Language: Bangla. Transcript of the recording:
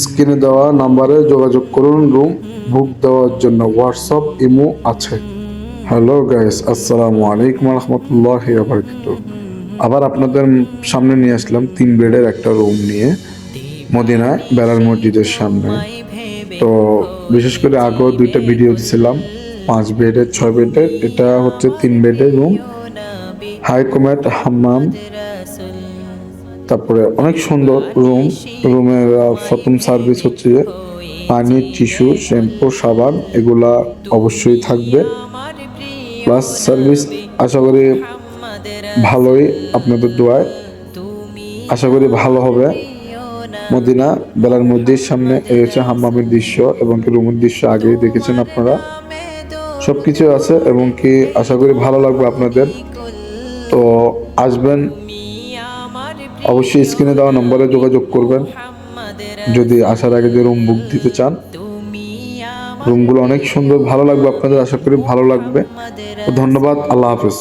স্ক্রিনে দেওয়া নাম্বারে যোগাযোগ করুন রুম বুক দেওয়ার জন্য। হোয়াটসঅ্যাপ ইমো আছে। হ্যালো গাইস, আসসালামু আলাইকুম রহমতুল্লাহি ওয়া বারাকাতুহু। আবার আপনাদের সামনে নিয়ে আসলাম 3 বেডের একটা রুম নিয়ে মদিনায় বেলাল মসজিদের সামনে। তো বিশেষ করে আগেও 2টা ভিডিও দিছিলাম 5 বেডের 6 বেডের। এটা হচ্ছে 3 বেডের রুম, হাই কমেট হাম্মাম, তারপরে অনেক সুন্দর রুম। রুমের প্রথম সার্ভিস হচ্ছে যে পানি, টিস্যু, শ্যাম্পু, সাবান এগুলা অবশ্যই থাকবে। প্লাস সার্ভিস আশা করি ভালোই, আপনাদের দোয়ায় আশা করি ভালো হবে। মদিনা বেলার মসজিদের সামনে এই হচ্ছে হাম্মামের দৃশ্য এবং কি রুমের দৃশ্য আগেই দেখেছেন আপনারা। সবকিছু আছে এবং কি আশা করি ভালো লাগবে আপনাদের। তো আসবেন, অবশ্যই স্ক্রিনে দেওয়া নম্বরে যোগাযোগ করবেন যদি আসার আগে যে রুম বুক দিতে চান। রুমগুলো অনেক সুন্দর, ভালো লাগবে আপনাদের, আশা করি ভালো লাগবে। তো ধন্যবাদ, আল্লাহ হাফেজ।